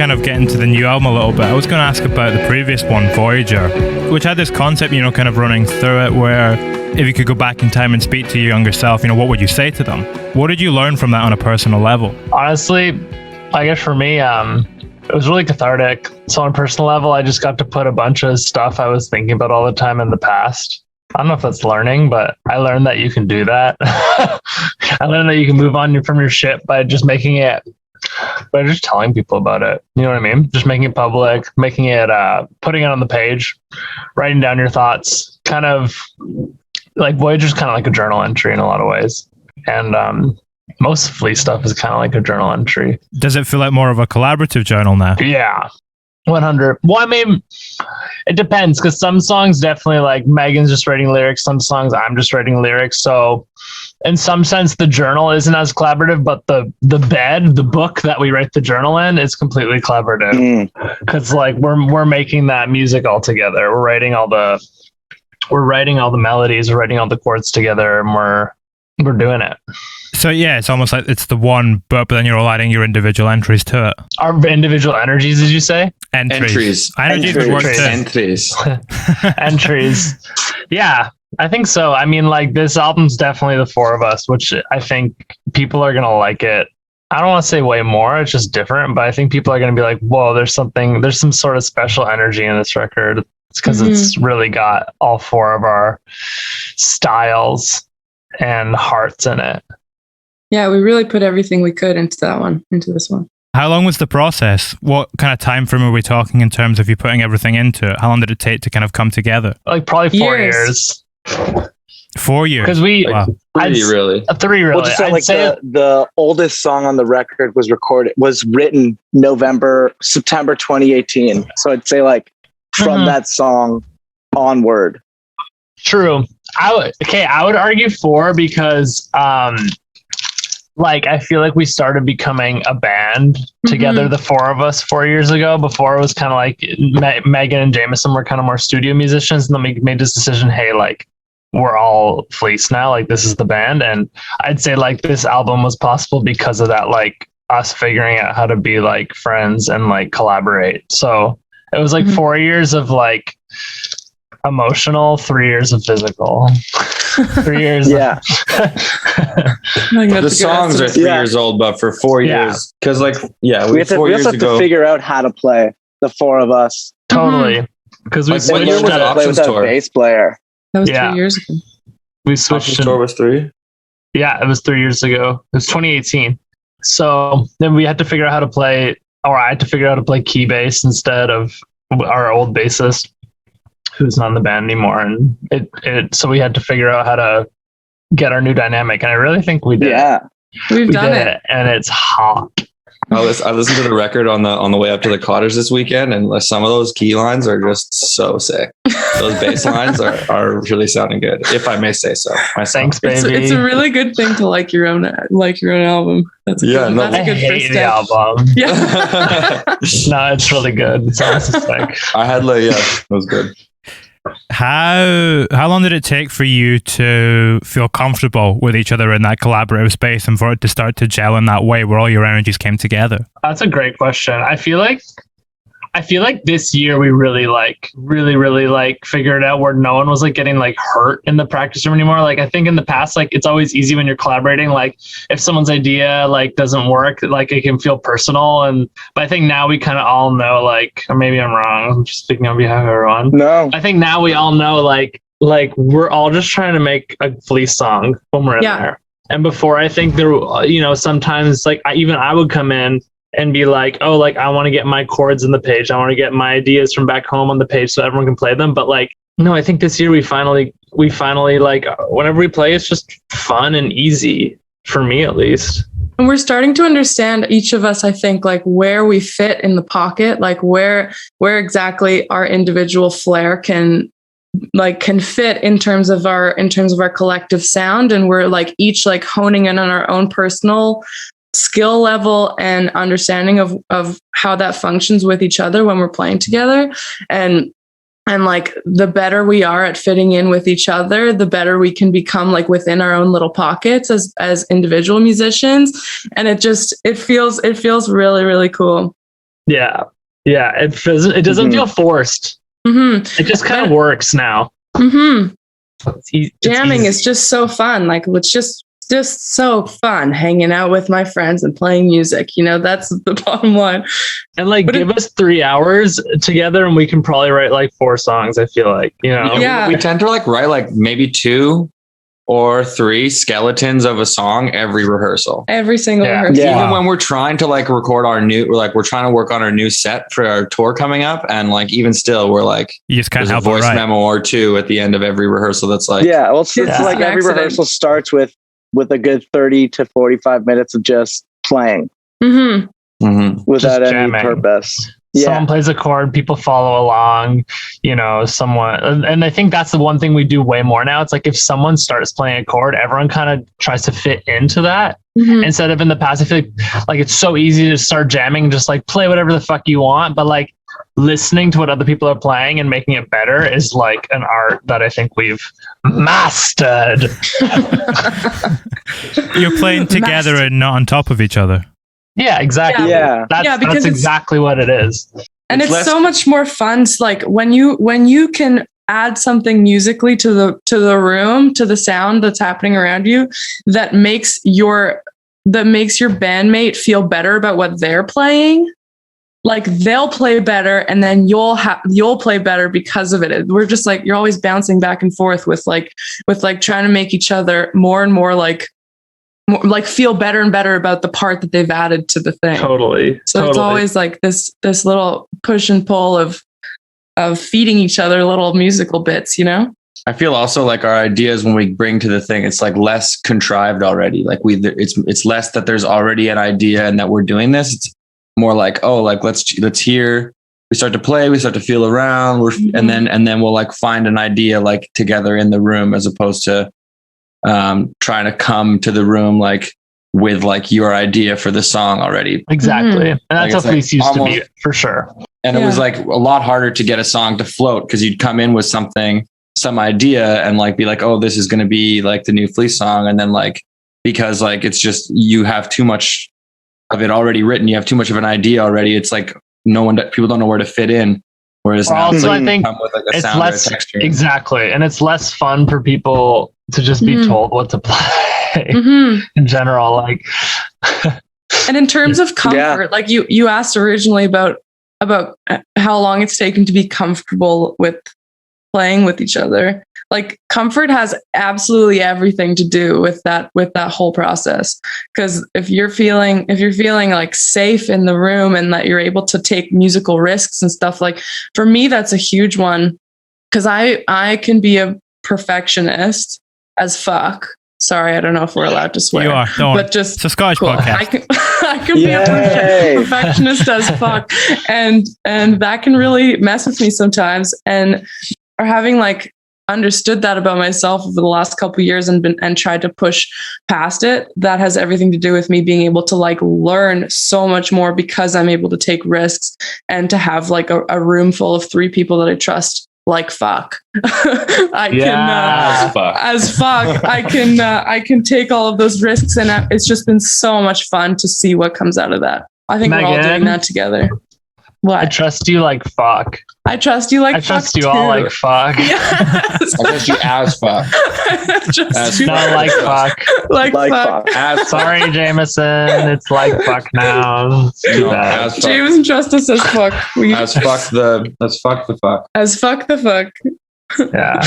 kind of get into the new album a little bit, I was going to ask about the previous one, Voyager, which had this concept, you know, kind of running through it where if you could go back in time and speak to your younger self, you know, what would you say to them? What did you learn from that on a personal level? Honestly, I guess for me, it was really cathartic. So on a personal level, I just got to put a bunch of stuff I was thinking about all the time in the past. I don't know if that's learning, but I learned that you can do that. I learned that you can move on from your shit by just telling people about it. You know what I mean? Just making it public, putting it on the page, writing down your thoughts. Kind of like Voyager's kind of like a journal entry in a lot of ways. And most Fleece stuff is kind of like a journal entry. Does it feel like more of a collaborative journal now? Yeah. 100. Well, I mean, it depends, because some songs definitely, like Megan's just writing lyrics, some songs I'm just writing lyrics. So in some sense, the journal isn't as collaborative, but the book that we write the journal in is completely collaborative, because like we're making that music all together. We're writing all the melodies, we're writing all the chords together, and we're doing it. So yeah, it's almost like it's the one book, but then you're all adding your individual entries to it. Our individual energies, did you say? Entries would work too. Entries. Yeah, I think so. I mean, like, this album's definitely the four of us, which I think people are gonna like it. I don't want to say way more, it's just different, but I think people are gonna be like, whoa, there's some sort of special energy in this record. It's because it's really got all four of our styles and hearts in it. Yeah, we really put everything we could into this one. How long was the process? What kind of time frame are we talking in terms of you putting everything into it? How long did it take to kind of come together? Like probably 4 years. 4 years? Because we... Wow. Three, really. Well, just like the oldest song on the record was written September 2018. So I'd say like from that song onward. True. I would argue 4 because... like, I feel like we started becoming a band together, the four of us 4 years ago. Before it was kind of like Megan and Jameson were kind of more studio musicians. And then we made this decision, hey, like, we're all Fleece now. Like, this is the band. And I'd say like this album was possible because of that, like us figuring out how to be like friends and like collaborate. So it was like 4 years of like emotional, 3 years of physical. 3 years. Yeah. The songs are 3 years old, but for 4 years, because like, yeah, we have to figure out how to play, the four of us. Totally. Because we switched to play with a bass player. That was 3 years ago. We switched. Tour was 3? Yeah, it was 3 years ago. It was 2018. So then we had to figure out how to play, or I had to figure out how to play key bass instead of our old bassist, who's not in the band anymore. And so we had to figure out how to get our new dynamic. And I really think we did. Yeah. We did it. And it's hot. I listened to the record on the way up to the cottage this weekend, and some of those key lines are just so sick. Those bass lines are really sounding good, if I may say so myself. Thanks, baby. It's a really good thing to like your own album. That's a good first step. The album. Yeah. No, it's really good. It's honestly sick. I had it was good. How long did it take for you to feel comfortable with each other in that collaborative space and for it to start to gel in that way where all your energies came together? That's a great question. I feel like this year we really figured out where no one was like getting like hurt in the practice room anymore. Like I think in the past, like it's always easy when you're collaborating. Like if someone's idea like doesn't work, like it can feel personal. But I think now we kind of all know, like, or maybe I'm wrong, I'm just speaking on behalf of everyone. No, I think now we all know like we're all just trying to make a Fleece song when we're in there. And before, I think there, sometimes like I would come in and be like, oh, like I want to get my chords in the page. I want to get my ideas from back home on the page so everyone can play them. But like, no, I think this year we finally like whenever we play, it's just fun and easy for me, at least. And we're starting to understand each of us, I think, like where we fit in the pocket, like where exactly our individual flair can fit in terms of our collective sound. And we're like each like honing in on our own personal skill level and understanding of how that functions with each other when we're playing together. And like the better we are at fitting in with each other, the better we can become like within our own little pockets as individual musicians. And it feels really, really cool. Yeah. Yeah. It doesn't feel forced. Mm-hmm. It just kind of works now. Mm-hmm. Jamming easy. is just so fun. Like it's just so fun hanging out with my friends and playing music. You know, that's the bottom line. And like, give us 3 hours together and we can probably write like 4 songs. I feel like, you know, Yeah. We tend to like write like maybe 2 or 3 skeletons of a song every rehearsal. Every single Yeah. rehearsal. Yeah. Even when we're trying to like record we're trying to work on our new set for our tour coming up. And like, even still, we're like, You just can't there's a help it, voice right? memo or 2 at the end of every rehearsal. That's like, Yeah, well, it's Yeah. like An every accident. rehearsal starts with a good 30 to 45 minutes of just playing Mm-hmm. without Just any jamming. purpose. someone plays a chord, people follow along, you know, someone. And I think that's the one thing we do way more now. It's like if someone starts playing a chord, everyone kind of tries to fit into that. Mm-hmm. Instead of in the past, I feel like it's so easy to start jamming and just like play whatever the fuck you want. But like listening to what other people are playing and making it better is like an art that I think we've mastered. You're playing together and not on top of each other. Yeah, exactly. Yeah. That's because exactly what it is. And It's it's less- so much more fun. It's like when you can add something musically to the room, to the sound that's happening around you, that makes your bandmate feel better about what they're playing. Like they'll play better, and then you'll play better because of it. We're just like, you're always bouncing back and forth with trying to make each other more and more like feel better and better about the part that they've added to the thing. Totally. So it's always like this little push and pull of feeding each other little musical bits, you know? I feel also like our ideas when we bring to the thing, it's like less contrived already. Like it's less that there's already an idea and that we're doing this. It's more like, oh, like let's hear. We start to play. We start to feel around. And then we'll like find an idea like together in the room, as opposed to trying to come to the room like with like your idea for the song already. Exactly. And that's Like, how Fleece used to be, almost- for sure. And it was like a lot harder to get a song to float because you'd come in with some idea and like be like, oh, this is going to be like the new Fleece song. And then like, because like, it's just, you have too much of it already written. You have too much of an idea already. It's like people don't know where to fit in. Whereas now it's Also, like I think come with like a it's sound less or a texture. exactly. And it's less fun for people to just be told what to play in general. Like, And in terms of comfort, like you asked originally about how long it's taken to be comfortable with playing with each other. Like comfort has absolutely everything to do with that whole process. Because if you're feeling like safe in the room and that you're able to take musical risks and stuff, like for me, that's a huge one. Because I can be a perfectionist as fuck. Sorry, I don't know if we're allowed to swear. You are, don't. But just It's a Scottish cool. podcast. I can be a perfectionist as fuck, and that can really mess with me sometimes. And or having like understood that about myself over the last couple of years and tried to push past it, that has everything to do with me being able to like learn so much more because I'm able to take risks and to have like a room full of 3 people that I trust. Like fuck, I can take all of those risks, and it's just been so much fun to see what comes out of that. I think we're all doing that together. What? I trust you like fuck. I trust you like I trust fuck you all too. like fuck. Yes. I trust you as fuck. I trust As you Not like fuck. like fuck. As Sorry, Jameson. It's like fuck now. It's too bad. As fuck. James trust us as fuck. As fuck the fuck. As fuck the fuck. Yeah.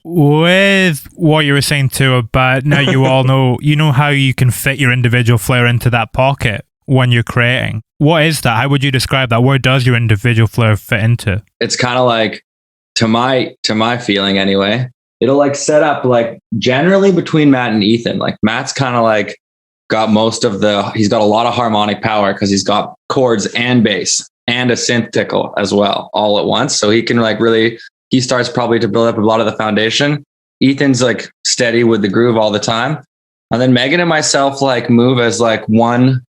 With what you were saying too about now you all know, you know how you can fit your individual flair into that pocket when you're creating. What is that? How would you describe that? Where does your individual flair fit into? It's kind of like, to my feeling anyway, it'll like set up like generally between Matt and Ethan. Like Matt's kind of like got he's got a lot of harmonic power because he's got chords and bass and a synth tickle as well all at once. So he can like really, he starts probably to build up a lot of the foundation. Ethan's like steady with the groove all the time. And then Megan and myself like move as like one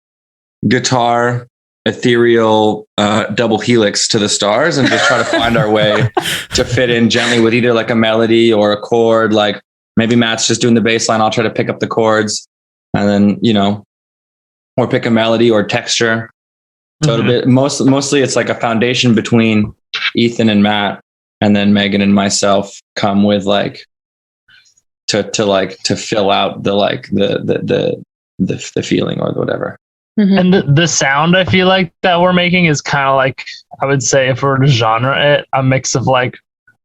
guitar ethereal double helix to the stars and just try to find our way to fit in gently with either like a melody or a chord. Like maybe Matt's just doing the bass line, I'll try to pick up the chords and then, you know, or pick a melody or texture. So mostly it's like a foundation between Ethan and Matt, and then Megan and myself come with like to fill out the feeling or whatever. And the sound I feel like that we're making is kind of like, I would say, if we were to genre it, a mix of like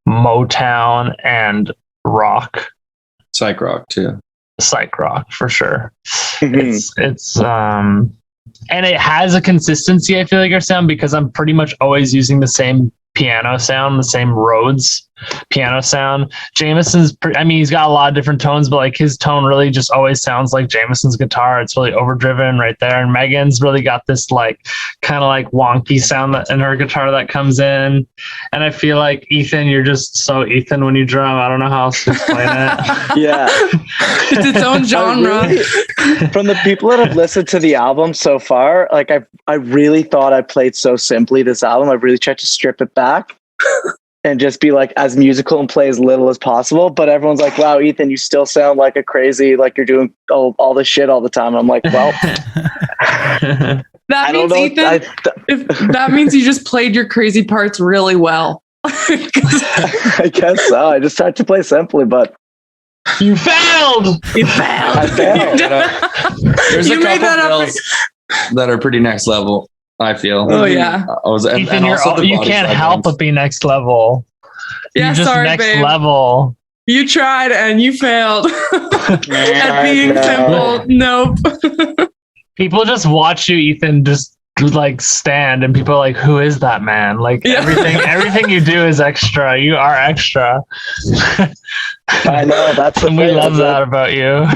Motown and rock. Psych rock too. Psych rock for sure. It's and it has a consistency, I feel like, our sound, because I'm pretty much always using the same piano sound, the same Rhodes piano sound. Jameson's he's got a lot of different tones, but like his tone really just always sounds like Jameson's guitar. It's really overdriven right there. And Megan's really got this like kind of like wonky sound in her guitar that comes in. And I feel like Ethan, you're just so Ethan when you drum. I don't know how else to explain it. Yeah. It's its own genre. From the people that have listened to the album so far, like I really thought I played so simply this album. I really tried to strip it back and just be like as musical and play as little as possible. But everyone's like, wow, Ethan, you still sound like a crazy, like you're doing all this shit all the time. I'm like, well, that means Ethan, if that means you just played your crazy parts really well. I guess so. I just tried to play simply, but you failed. I failed. There's a couple bills that are pretty next level, I feel. Oh yeah. Ethan, you can't help but be next level. Yeah, you're just sorry, next babe. level. You tried and you failed at being simple. Nope. People just watch you, Ethan, just like stand, and people are like, who is that man? Like everything you do is extra. You are extra. I know, that's the and we love that about you.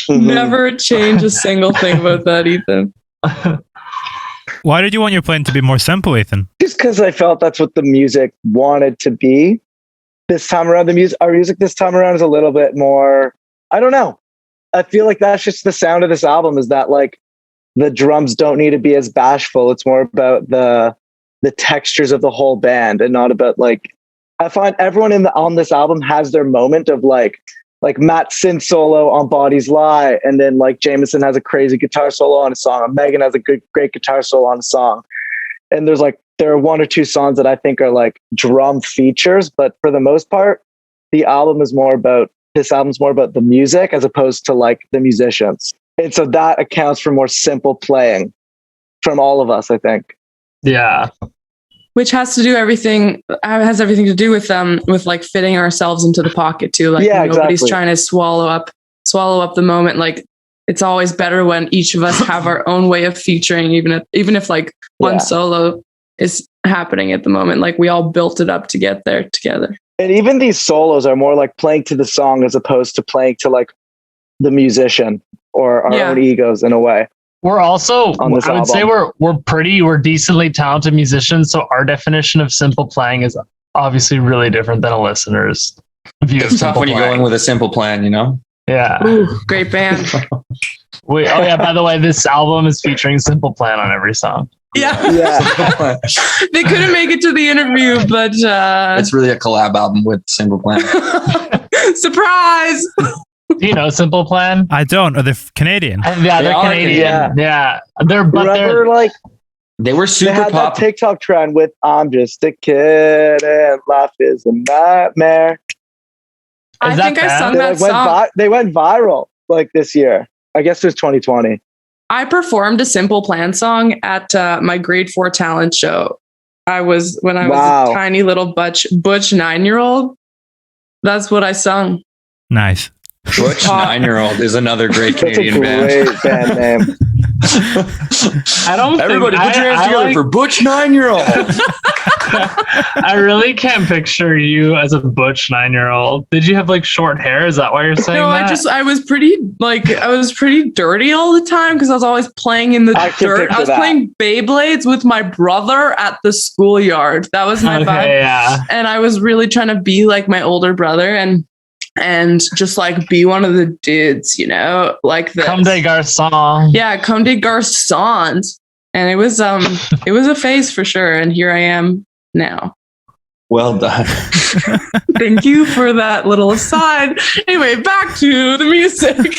Never change a single thing about that, Ethan. Why did you want your playing to be more simple, Ethan? Just because I felt that's what the music wanted to be. This time around, our music this time around is a little bit more, I don't know. I feel like that's just the sound of this album, is that like the drums don't need to be as bashful. It's more about the textures of the whole band, and not about like, I find everyone on this album has their moment of like Matt's synth solo on Body's Lie, and then like Jameson has a crazy guitar solo on a song, and Megan has a great guitar solo on a song. And there are one or two songs that I think are like drum features, but for the most part, this album's more about the music as opposed to like the musicians. And so that accounts for more simple playing from all of us, I think. Yeah. Which has everything to do with like fitting ourselves into the pocket too. Like nobody's trying to swallow up the moment. Like it's always better when each of us have our own way of featuring, even if like one solo is happening at the moment. Like we all built it up to get there together. And even these solos are more like playing to the song as opposed to playing to like the musician or our own egos in a way. We're also, I would say we're decently talented musicians. So our definition of simple playing is obviously really different than a listener's view. It's tough when you go in with a simple plan, you know? Yeah. Ooh, great band. By the way, this album is featuring Simple Plan on every song. Yeah. They couldn't make it to the interview, but it's really a collab album with Simple Plan. Surprise! Do you know Simple Plan? I don't. Are they Canadian? Yeah, they're Canadian. Yeah. They're they were super they had pop. That TikTok trend with "I'm just a kid and life is a nightmare." I think I sung that song. They went viral like this year. I guess it was 2020. I performed a Simple Plan song at my grade 4 talent show. When I was a tiny little butch 9-year-old. That's what I sung. Nice. Butch 9-year-old is another great Canadian band. Great band name. Everybody put your hands together for Butch 9-year-old. I really can't picture you as a Butch 9-year-old. Did you have like short hair? Is that why you're saying that? No, I was pretty dirty all the time because I was always playing in the dirt. I was playing Beyblades with my brother at the schoolyard. That was my vibe. Yeah. And I was really trying to be like my older brother and just like be one of the dudes, you know, like this. Comme des garçons. Yeah, comme des garçons. And it was a phase for sure. And here I am now. Well done. Thank you for that little aside. Anyway, back to the music.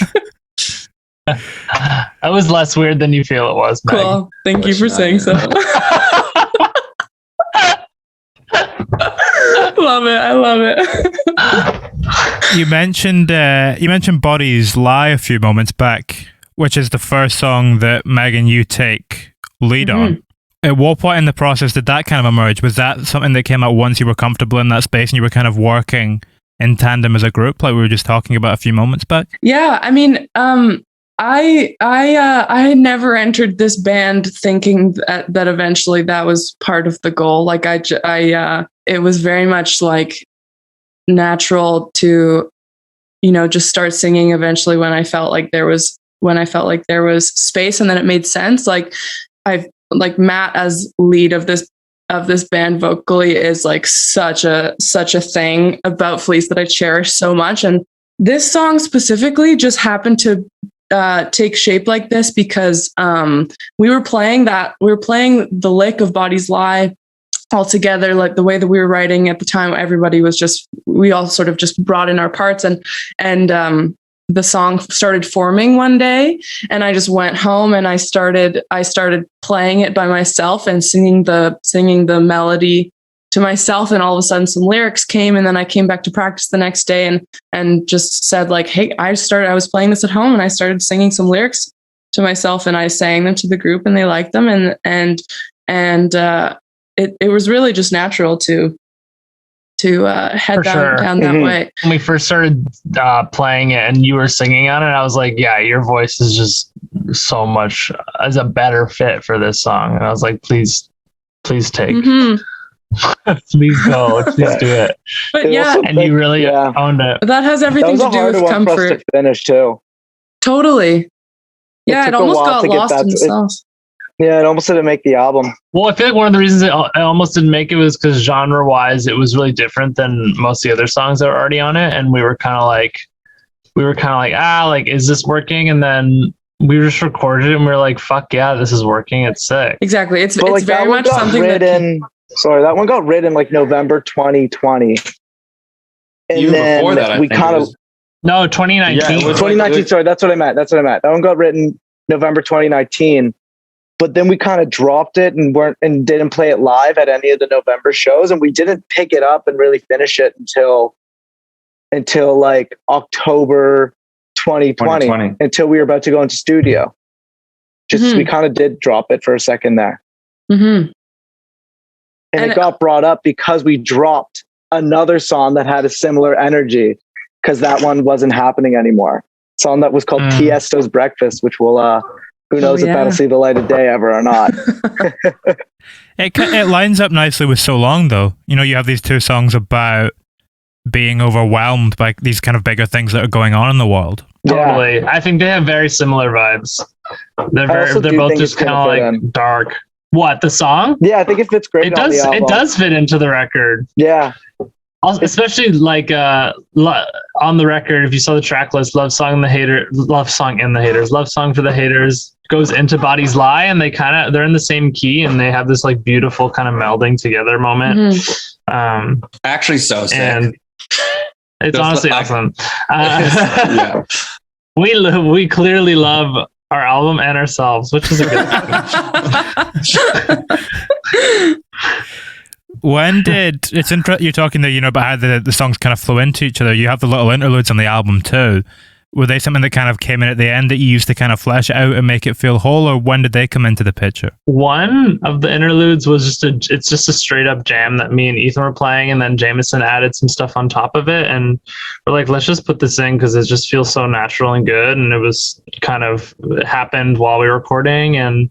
That was less weird than you feel it was, Meg. Cool. Thank you for saying so. Love it. I love it. You mentioned Bodies Lie a few moments back, which is the first song that Meg and you take lead on. At what point in the process did that kind of emerge? Was that something that came out once you were comfortable in that space and you were kind of working in tandem as a group, like we were just talking about a few moments back? Yeah, I mean, I had never entered this band thinking that eventually that was part of the goal. Like it was very much like natural to, just start singing eventually when I felt like there was space, and then it made sense. Like Matt as lead of this band vocally is like such a thing about Fleece that I cherish so much. And this song specifically just happened to take shape like this because we were playing the lick of Bodies Lie all together, like the way that we were writing at the time. We all sort of just brought in our parts, and the song started forming one day, and I just went home and I started playing it by myself and singing the melody to myself, and all of a sudden some lyrics came, and then I came back to practice the next day and just said like, hey, I was playing this at home and I started singing some lyrics to myself, and I sang them to the group and they liked them, and it was really just natural to head down that way. When we first started playing it and you were singing on it, I was like, yeah, your voice is just so much as a better fit for this song. And I was like, please take. Please go. Please do it. But yeah, and you really owned it. That has everything to do with comfort. For us to finish too. Totally. Yeah, it almost got lost in the sauce. Yeah, it almost didn't make the album. Well, I feel like one of the reasons it almost didn't make it was because genre-wise, it was really different than most of the other songs that were already on it, and we were kind of like, is this working? And then we just recorded it, and we were like, fuck yeah, this is working. It's sick. Exactly. It's very much something that one got written like November 2020, and even then before that, we kind of 2019. Yeah, 2019. Sorry, that's what I meant. That one got written November 2019. But then we kind of dropped it and didn't play it live at any of the November shows, and we didn't pick it up and really finish it until like October 2020. Until we were about to go into studio. We kind of did drop it for a second there, and it got brought up because we dropped another song that had a similar energy, because that one wasn't happening anymore. Song that was called Tiesto's Breakfast, which will who knows if that'll see the light of day ever or not. It lines up nicely with So Long, though. You have these two songs about being overwhelmed by these kind of bigger things that are going on in the world. Totally. Yeah. I think they have very similar vibes. They're both just kind of like dark. What, the song? Yeah, I think it fits great. It does fit into the record. Yeah. Especially like on the record, if you saw the track list, Love Song for the Haters goes into Bodies Lie, and they're in the same key, and they have this like beautiful kind of melding together moment. Actually so sick. And it's honestly awesome. We clearly love our album and ourselves, which is a good thing. When did you're talking there, about how the songs kind of flow into each other. You have the little interludes on the album too. Were they something that kind of came in at the end that you used to kind of flesh it out and make it feel whole, or when did they come into the picture? One of the interludes was it's just a straight up jam that me and Ethan were playing, and then Jameson added some stuff on top of it, and we're like, let's just put this in because it just feels so natural and good, and it happened while we were recording, and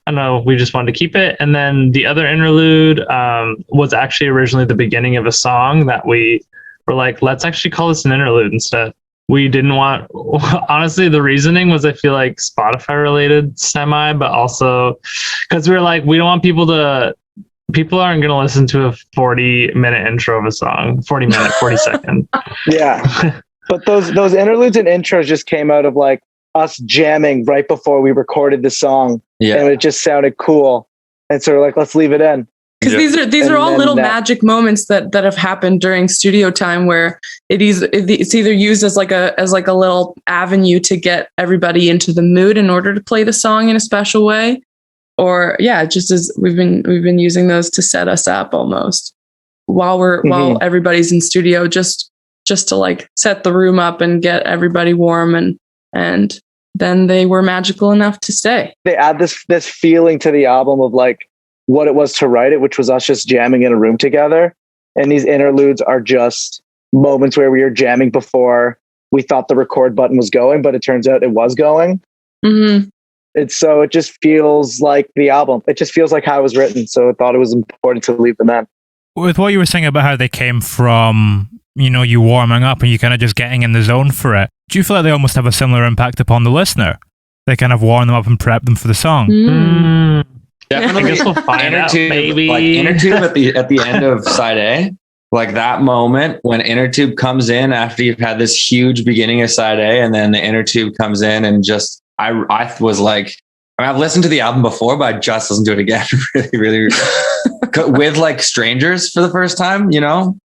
I don't know, we just wanted to keep it. And then the other interlude was actually originally the beginning of a song that we were like, let's actually call this an interlude instead. We didn't want, honestly, the reasoning was, I feel like Spotify related semi, but also because we were like, we don't want people aren't going to listen to a 40-minute intro of a song, 40 second. Yeah. But those interludes and intros just came out of like us jamming right before we recorded the song. Yeah. And it just sounded cool. And so we're like, let's leave it in. Because these are all little magic moments that have happened during studio time where it's either used as like a little avenue to get everybody into the mood in order to play the song in a special way, or just as we've been using those to set us up almost while everybody's in studio, just to like set the room up and get everybody warm, and then they were magical enough to stay. They add this feeling to the album of like what it was to write it, which was us just jamming in a room together. And these interludes are just moments where we were jamming before we thought the record button was going, but it turns out it was going. Mm-hmm. It just feels like the album. It just feels like how it was written. So I thought it was important to leave them in. With what you were saying about how they came from, you warming up and you kind of just getting in the zone for it, do you feel like they almost have a similar impact upon the listener? They kind of warm them up and prep them for the song. Mm. Definitely. I guess we'll find out, maybe. Like inner tube at the end of side A, like that moment when inner tube comes in after you've had this huge beginning of side A, and then the inner tube comes in, and just I was like, I've listened to the album before, but I just listened to it again really with like strangers for the first time,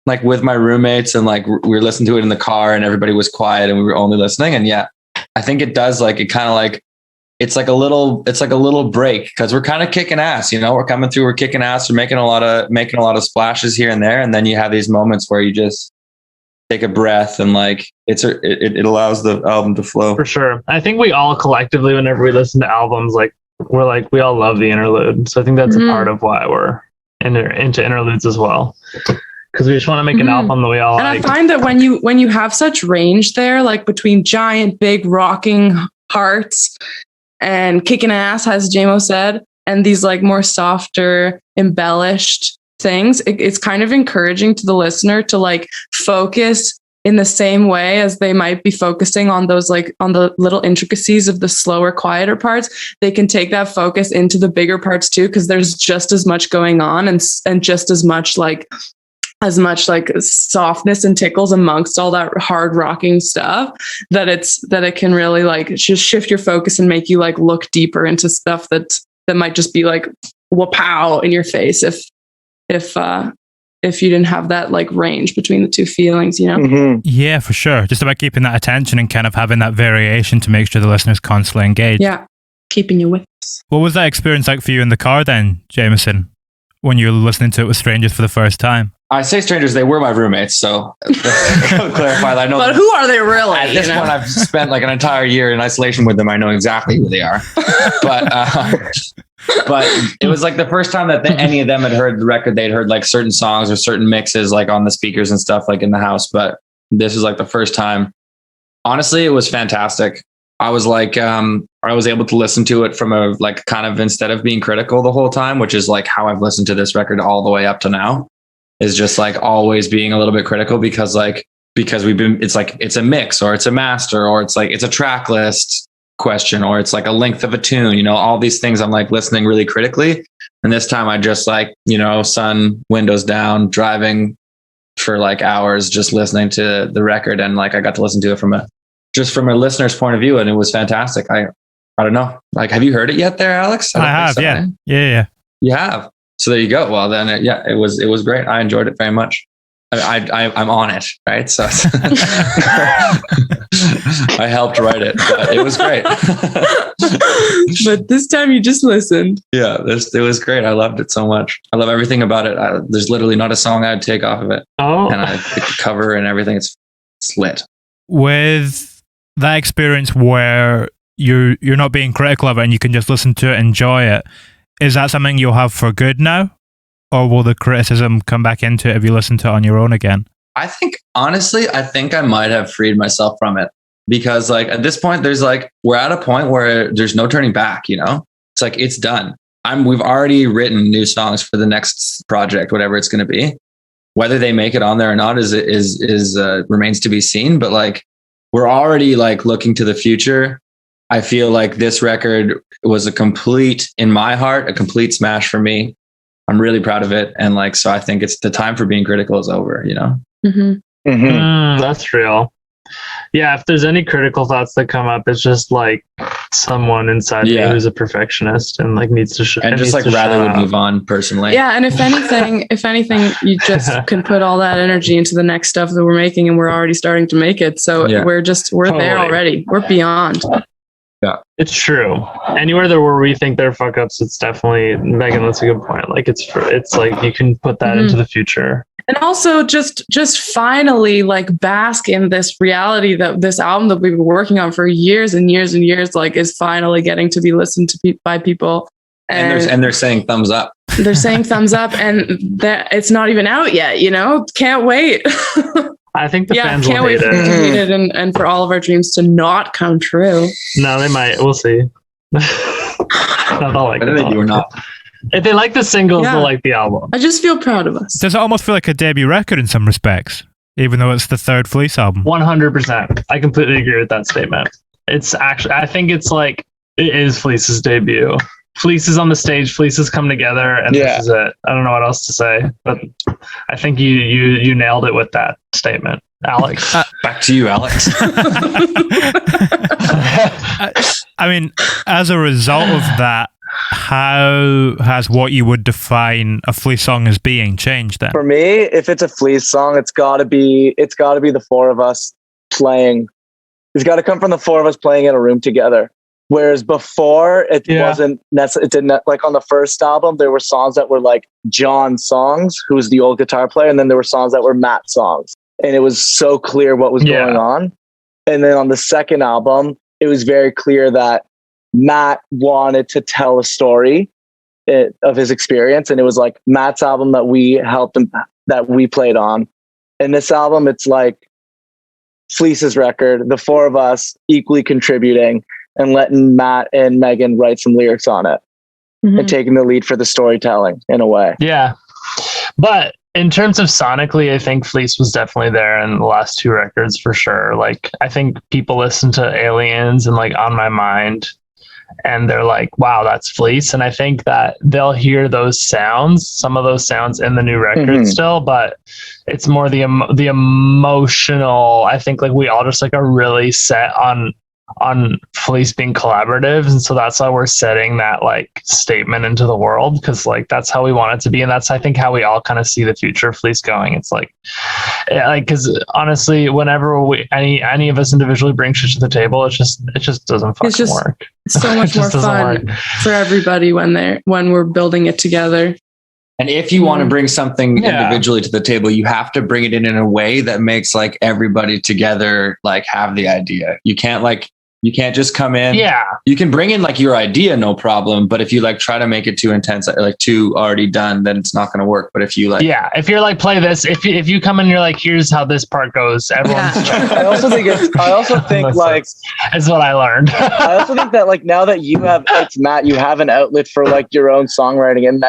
like with my roommates, and like we were listening to it in the car and everybody was quiet and we were only listening. And I think it does, like, it kind of like, it's like a little break, because we're kind of kicking ass, we're coming through, we're kicking ass, we're making a lot of splashes here and there. And then you have these moments where you just take a breath, and like it allows the album to flow. For sure. I think we all collectively, whenever we listen to albums, like we're like, we all love the interlude. So I think that's a part of why we're into interludes as well. Because we just want to make an album that we all like. And I find that when you have such range there, like between giant, big rocking parts and kicking ass, as JMO said, and these like more softer, embellished things, it's kind of encouraging to the listener to like focus in the same way as they might be focusing on those, like on the little intricacies of the slower, quieter parts. They can take that focus into the bigger parts too, because there's just as much going on and just as much like softness and tickles amongst all that hard rocking stuff, that it can really like just shift your focus and make you like look deeper into stuff that might just be like wapow in your face if you didn't have that like range between the two feelings, Mm-hmm. Yeah, for sure. Just about keeping that attention and kind of having that variation to make sure the listener's constantly engaged. Yeah, keeping you with us. What was that experience like for you in the car then, Jameson, when you were listening to it with strangers for the first time? I say strangers, they were my roommates, so clarify that. I know, but who are they really? At this point, I've spent like an entire year in isolation with them. I know exactly who they are. But it was like the first time that any of them had heard the record. They'd heard like certain songs or certain mixes like on the speakers and stuff like in the house. But this is like the first time. Honestly, it was fantastic. I was like, I was able to listen to it from a like kind of, instead of being critical the whole time, which is like how I've listened to this record all the way up to now, is just like always being a little bit critical because it's like, it's a mix or it's a master or it's like, it's a track list question or it's like a length of a tune, all these things I'm like listening really critically. And this time I just like, sun, windows down, driving for like hours, just listening to the record. And like, I got to listen to it from a listener's point of view. And it was fantastic. I don't know. Like, have you heard it yet there, Alex? I have. So, yeah. Right? Yeah. You have. So there you go. Well, then, it was great. I enjoyed it very much. I'm on it, right? So I helped write it, but it was great. But this time you just listened. Yeah, it was great. I loved it so much. I love everything about it. There's literally not a song I'd take off of it. Oh, and the cover and everything, it's lit. With that experience where you're not being critical of it and you can just listen to it, enjoy it, is that something you'll have for good now? Or will the criticism come back into it if you listen to it on your own again? I think I might have freed myself from it because like at this point, we're at a point where there's no turning back, It's like, it's done. We've already written new songs for the next project, whatever it's going to be. Whether they make it on there or not is remains to be seen. But like, we're already like looking to the future. I feel like this record was in my heart, a complete smash for me. I'm really proud of it. And like, so I think it's the time for being critical is over, Mm-hmm. That's real. Yeah. If there's any critical thoughts that come up, it's just like, someone inside me who's a perfectionist and like needs to and just like rather would move on personally. Yeah, and if anything, you just can put all that energy into the next stuff that we're making, and we're already starting to make it. So we're there already. We're beyond. Yeah, it's true. Anywhere where we think they're fuck ups, it's definitely Megan. That's a good point. Like it's like you can put that into the future. And also just finally like bask in this reality that this album that we've been working on for years and years and years, like is finally getting to be listened to by people. And they're saying thumbs up. They're saying thumbs up, and that it's not even out yet, can't wait. I think the fans will hate it. To hate it and for all of our dreams to not come true. No, they might. We'll see. I think you were not. If they like the singles, they'll like the album. I just feel proud of us. Does it almost feel like a debut record in some respects, even though it's the third Fleece album? 100%. I completely agree with that statement. It's actually, I think it's like, it is Fleece's debut. Fleece is on the stage, Fleece has come together, and this is it. I don't know what else to say, but I think you nailed it with that statement, Alex. Back to you, Alex. I mean, as a result of that, how has what you would define a Fleece song as being changed then? For me, if it's a Fleece song, it's gotta be the four of us playing. It's gotta come from the four of us playing in a room together. Whereas before it wasn't necessarily, it didn't, like on the first album, there were songs that were like John's songs, who was the old guitar player. And then there were songs that were Matt's songs. And it was so clear what was going on. And then on the second album, it was very clear that Matt wanted to tell a story of his experience. And it was like Matt's album that we helped him, that we played on. And this album, it's like Fleece's record, the four of us equally contributing and letting Matt and Megan write some lyrics on it and taking the lead for the storytelling in a way. Yeah. But in terms of sonically, I think Fleece was definitely there in the last two records for sure. Like, I think people listen to Aliens and like On My Mind, and they're like, wow, that's Fleece. And I think that they'll hear those sounds, some of those sounds in the new record still, but it's more the emotional. I think like we all just like are really set on Fleece being collaborative, and so that's why we're setting that like statement into the world, because like that's how we want it to be, and that's I think how we all kind of see the future of Fleece going. It's like because honestly, whenever any of us individually bring shit to the table, it just doesn't fucking work. It's so much more fun for everybody when we're building it together. And if you want to bring something individually to the table, you have to bring it in a way that makes like everybody together like have the idea. You can't just come in. Yeah. You can bring in like your idea, no problem. But if you like try to make it too intense, like too already done, then it's not going to work. But if you like, if you're like, play this, if you come in, and you're like, here's how this part goes. Everyone's. I also think like that's what I learned. I also think that like now that it's Matt, you have an outlet for like your own songwriting, and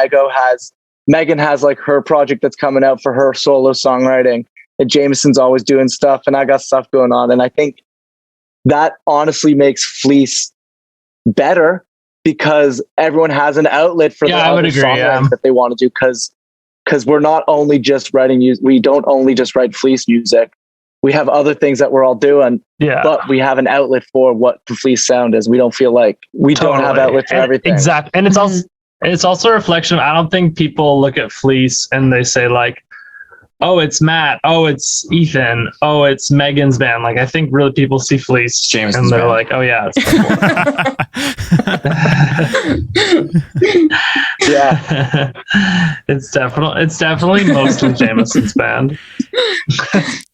Megan has like her project that's coming out for her solo songwriting, and Jameson's always doing stuff, and I got stuff going on. And I think that honestly makes Fleece better because everyone has an outlet for the songwriting that they want to do. Because we're not only just writing music, we don't only just write Fleece music. We have other things that we're all doing, but we have an outlet for what the Fleece sound is. We don't feel like we don't have outlet for everything. Exactly. And it's also a reflection. I don't think people look at Fleece and they say like, oh, it's Matt. Oh, it's Ethan. Oh, it's Megan's band. Like, I think really people see Fleece Jameson's and they're band. like, oh yeah, it's Yeah. It's definitely mostly Jameson's band.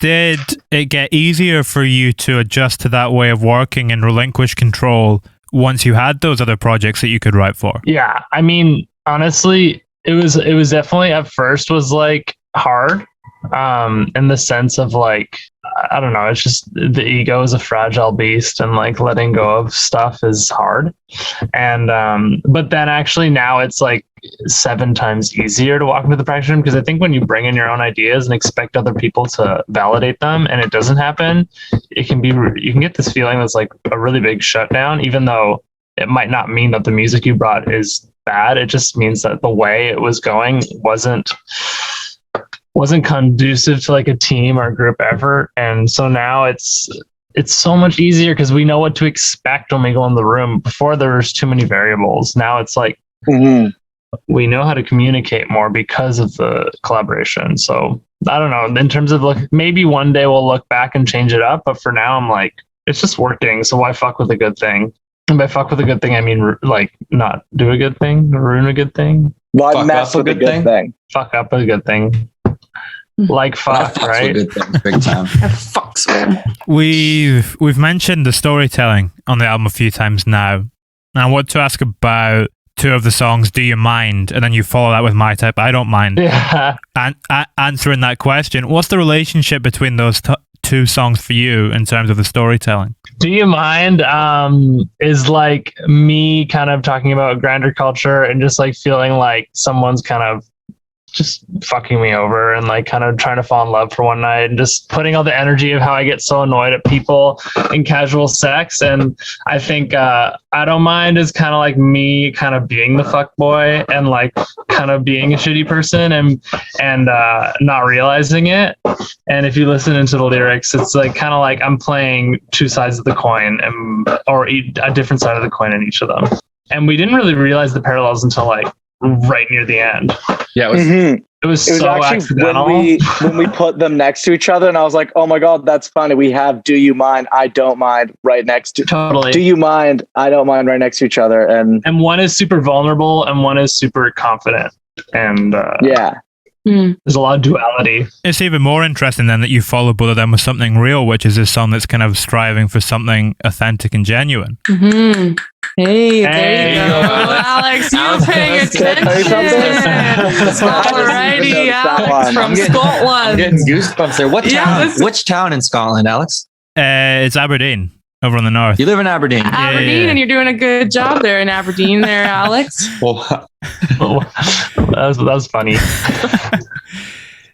Did it get easier for you to adjust to that way of working and relinquish control once you had those other projects that you could write for? Yeah. I mean, honestly, it was definitely at first was like hard. In the sense of like, I don't know, it's just the ego is a fragile beast, and like letting go of stuff is hard. And but then actually now it's like 7 times easier to walk into the practice room, because I think when you bring in your own ideas and expect other people to validate them and it doesn't happen, you can get this feeling that's like a really big shutdown, even though it might not mean that the music you brought is bad. It just means that the way it was going wasn't conducive to like a team or a group effort. And so now it's it's so much easier because we know what to expect when we go in the room. Before there was too many variables. Now it's like we know how to communicate more because of the collaboration. So I don't know. In terms of maybe one day we'll look back and change it up, but for now I'm like, it's just working. So why fuck with a good thing? And by fuck with a good thing, I mean like not do a good thing, ruin a good thing. Why mess with a good thing? Fuck up a good thing. Like fuck, right? Good things, big time. Fucks with. We've mentioned the storytelling on the album a few times now, and I want to ask about two of the songs. Do you mind? And then you follow that with My Type. I don't mind. Yeah. And answering that question, what's the relationship between those two songs for you in terms of the storytelling? Do you mind? Is like me kind of talking about grander culture and just like feeling like someone's kind of just fucking me over and like kind of trying to fall in love for one night and just putting all the energy of how I get so annoyed at people in casual sex. And I think I Don't Mind is kind of like me kind of being the fuck boy and like kind of being a shitty person and not realizing it. And if you listen into the lyrics, it's like kind of like I'm playing two sides of the coin or a different side of the coin in each of them. And we didn't really realize the parallels until like right near the end. Yeah, it was so actually accidental. when we put them next to each other, and I was like, oh my God, that's funny. We have Do You Mind, I Don't Mind right next to totally. Do You Mind, I Don't Mind right next to each other. And one is super vulnerable and one is super confident. And there's a lot of duality. It's even more interesting then that you follow both of them with Something Real, which is this song that's kind of striving for something authentic and genuine. Mm-hmm. Hey, there you go. Alex, you're paying attention. Alrighty, Alex from Scotland. I'm getting goosebumps there. What town? Which town in Scotland, Alex? It's Aberdeen, over on the north. You live in Aberdeen. Aberdeen, and you're doing a good job there in Aberdeen there, Alex. That was funny.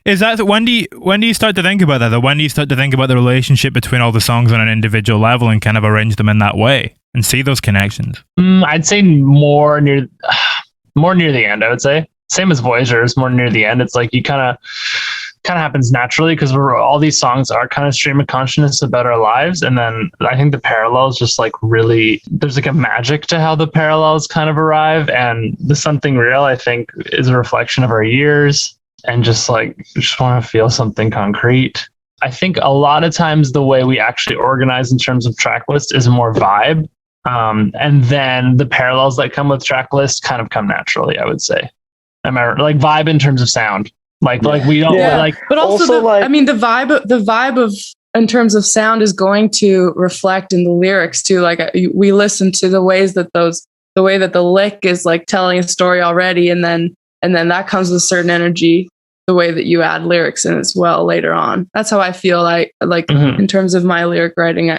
Is that when do you start to think about that? Though? When do you start to think about the relationship between all the songs on an individual level and kind of arrange them in that way and see those connections? I'd say more near the end. I would say same as Voyagers, more near the end. It's like you kind of happens naturally because all these songs are kind of stream of consciousness about our lives, and then I think the parallels just like really there's like a magic to how the parallels kind of arrive, and the Something Real I think is a reflection of our years. And just want to feel something concrete. I think a lot of times the way we actually organize in terms of track list is more vibe. And then the parallels that come with track lists kind of come naturally, I would say. Am I like vibe in terms of sound? Like we don't like, but also the vibe of in terms of sound is going to reflect in the lyrics too. Like we listen to the way that the lick is like telling a story already, and then that comes with a certain energy, the way that you add lyrics in as well later on. That's how I feel like in terms of my lyric writing.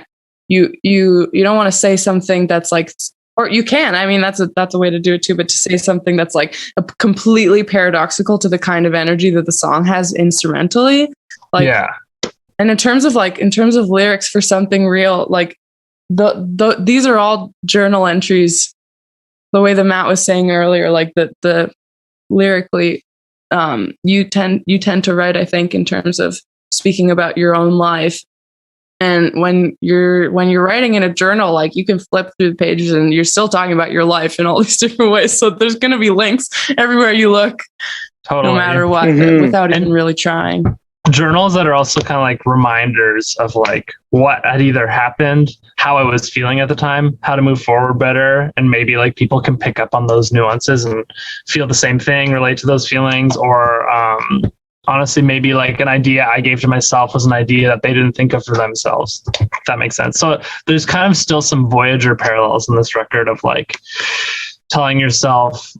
You don't want to say something that's like, or you can. I mean, that's a way to do it too. But to say something that's like completely paradoxical to the kind of energy that the song has instrumentally, like yeah. And in terms of lyrics for Something Real, like these are all journal entries. The way that Matt was saying earlier, like the lyrically, you tend to write, I think, in terms of speaking about your own life. And when you're writing in a journal, like you can flip through the pages and you're still talking about your life in all these different ways. So there's going to be links everywhere you look, totally. No matter what, without even really trying. Journals that are also kind of like reminders of like what had either happened, how I was feeling at the time, how to move forward better, and maybe like people can pick up on those nuances and feel the same thing, relate to those feelings, or honestly, maybe like an idea I gave to myself was an idea that they didn't think of for themselves. If that makes sense. So there's kind of still some Voyager parallels in this record of like telling yourself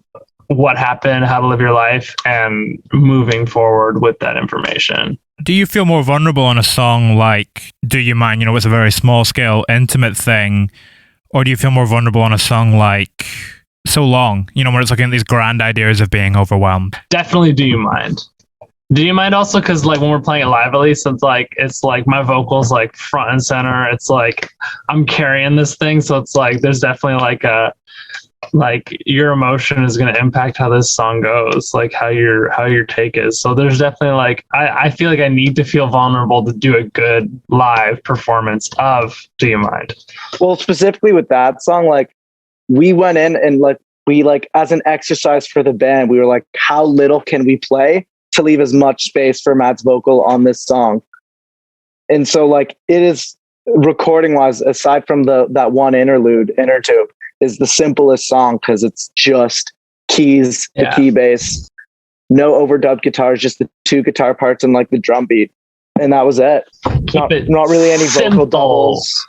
what happened, how to live your life, and moving forward with that information. Do you feel more vulnerable on a song like Do You Mind? It's a very small scale, intimate thing. Or do you feel more vulnerable on a song like So Long, where it's looking at these grand ideas of being overwhelmed? Definitely Do You Mind. Do You Mind also because like when we're playing it live, at least it's like my vocals like front and center. It's like I'm carrying this thing. So it's like there's definitely like like your emotion is going to impact how this song goes, like how your take is. So there's definitely like I feel like I need to feel vulnerable to do a good live performance of Do You Mind? Well, specifically with that song, like we went in and like we like as an exercise for the band, we were like, how little can we play to leave as much space for Matt's vocal on this song? And so like it is recording wise, aside from that one interlude is the simplest song because it's just keys, the key bass, no overdub guitars, just the 2 guitar parts and like the drum beat. And that was it. Not really any vocal doubles.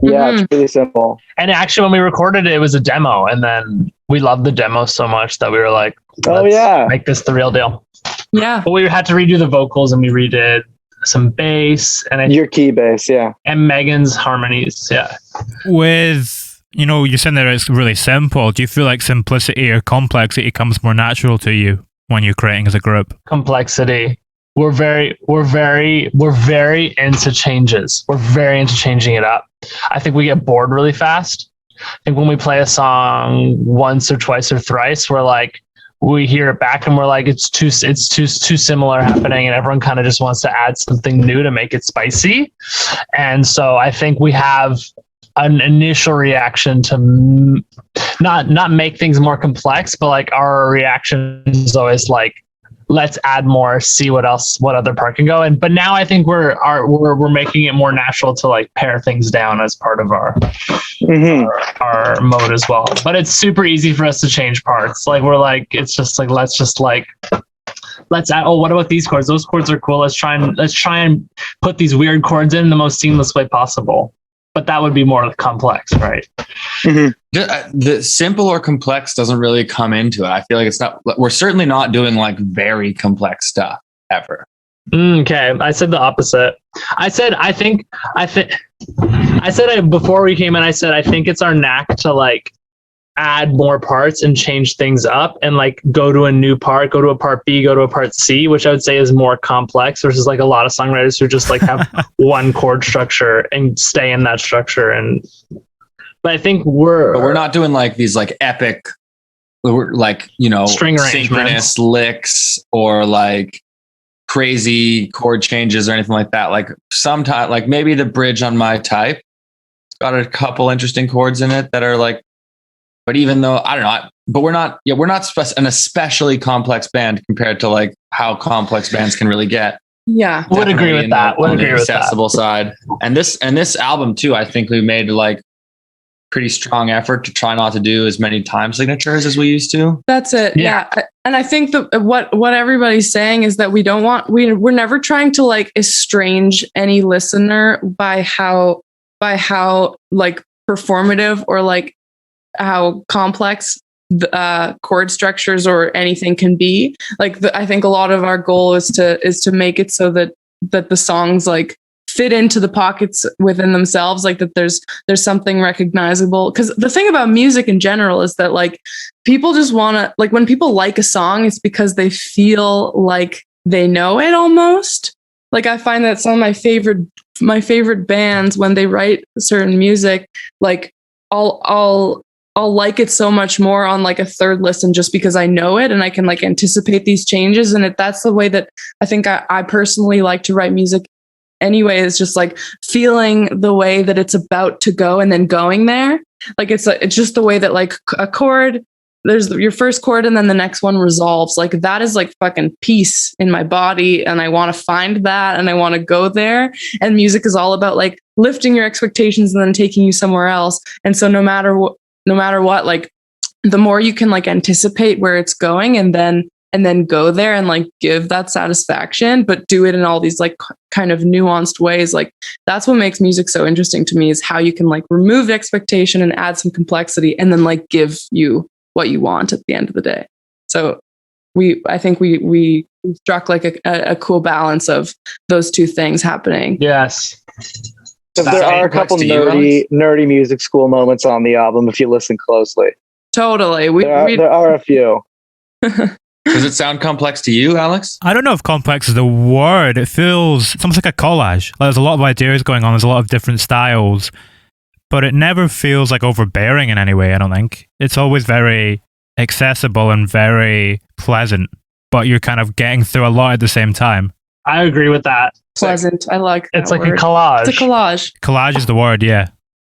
Yeah, it's really simple. And actually when we recorded it, it was a demo, and then we loved the demo so much that we were like, make this the real deal. Yeah. But we had to redo the vocals, and we redid some bass and your key bass, and Megan's harmonies. With, you know, you're saying that it's really simple. Do you feel like simplicity or complexity comes more natural to you when you're creating as a group? Complexity. We're very into changes. We're very into changing it up. I think we get bored really fast. I think when we play a song once or twice or thrice, we're like, we hear it back and we're like, it's too similar happening, and everyone kind of just wants to add something new to make it spicy. And so I think we have an initial reaction to not make things more complex, but like our reaction is always like, let's add more, see what other part can go. But now I think we're making it more natural to like pare things down as part of our mode as well. But it's super easy for us to change parts. Like we're like, it's just like, let's add, what about these chords? Those chords are cool. Let's try and put these weird chords in the most seamless way possible. But that would be more complex, right? The simple or complex doesn't really come into it. I feel like we're certainly not doing like very complex stuff ever. Okay. I said the opposite. Before we came in, I said, I think it's our knack to like add more parts and change things up and like go to a new part, go to a part B, go to a part C, which I would say is more complex versus like a lot of songwriters who just like have one chord structure and stay in that structure. But I think we're not doing like these like epic, like, you know, string synchronous licks or like crazy chord changes or anything like that. Like sometimes, like maybe the bridge on My Type got a couple interesting chords in it that are like, but even though, I don't know, but we're not an especially complex band compared to like how complex bands can really get. Yeah. Would agree with that. On the accessible side. And this album too, I think we made like pretty strong effort to try not to do as many time signatures as we used to. That's it. Yeah. And I think what everybody's saying is that we're never trying to like estrange any listener by how like performative or like how complex the chord structures or anything can be. Like I think a lot of our goal is to make it so that the songs like fit into the pockets within themselves, like that there's something recognizable. Because the thing about music in general is that like people just want to, like when people like a song, it's because they feel like they know it almost. Like I find that some of my favorite bands, when they write certain music, like I'll like it so much more on like a third listen just because I know it and I can like anticipate these changes. And that's the way that I think I personally like to write music anyway, is just like feeling the way that it's about to go and then going there. Like it's just the way that like a chord, there's your first chord and then the next one resolves. Like that is like fucking peace in my body. And I want to find that and I want to go there. And music is all about like lifting your expectations and then taking you somewhere else. And so no matter what, like the more you can like anticipate where it's going and then go there and like give that satisfaction, but do it in all these like kind of nuanced ways. Like that's what makes music so interesting to me, is how you can like remove expectation and add some complexity and then like give you what you want at the end of the day. So I think we struck like a cool balance of those two things happening. Yes. There are a couple nerdy music school moments on the album if you listen closely. Totally. There are a few. Does it sound complex to you, Alex? I don't know if complex is the word. It feels almost like a collage. Like there's a lot of ideas going on. There's a lot of different styles. but it never feels like overbearing in any way, I don't think. It's always very accessible and very pleasant, but you're kind of getting through a lot at the same time. I agree with that. Pleasant. I like that It's like word. a collage. It's a collage. Collage is the word, yeah.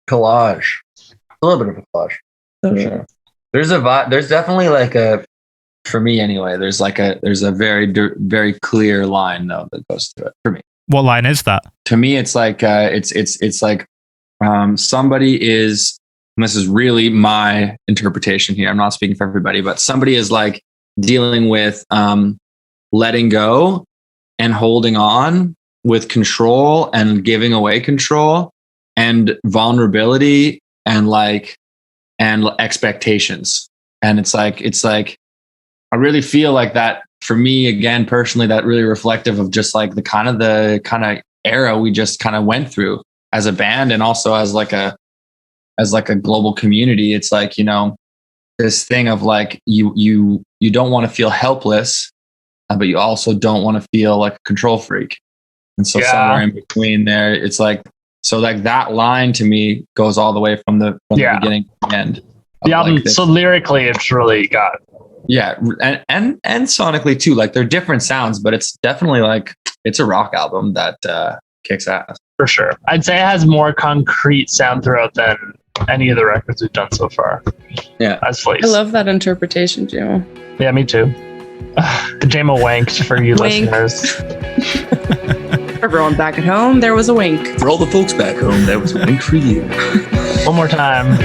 Collage. A little bit of a collage. So Yeah. There's a vibe. There's definitely like a, for me anyway, there's a very clear line though that goes through it for me. What line is that? To me, it's like it's like somebody is. And this is really my interpretation here. I'm not speaking for everybody, but somebody is like dealing with letting go and holding on with control and giving away control and vulnerability and expectations. And it's like I really feel like that for me, again, personally, that really reflective of just like the kind of era we just kind of went through as a band and also as like a global community. It's like, you know, this thing of like you don't want to feel helpless, but you also don't want to feel like a control freak. And so somewhere in between there, it's like, so like that line to me goes all the way from the beginning to the end. The album, like so lyrically, it's really got. Yeah, and sonically too. Like they're different sounds, but it's definitely like it's a rock album that kicks ass For sure. I'd say it has more concrete sound throughout than any of the records we've done so far. Yeah. As Fleece. I love that interpretation, Jimo. Yeah, me too. Jamo wanked for you Wink. listeners. For everyone back at home, there was a wink. For all the folks back home, that was a wink for you. One more time.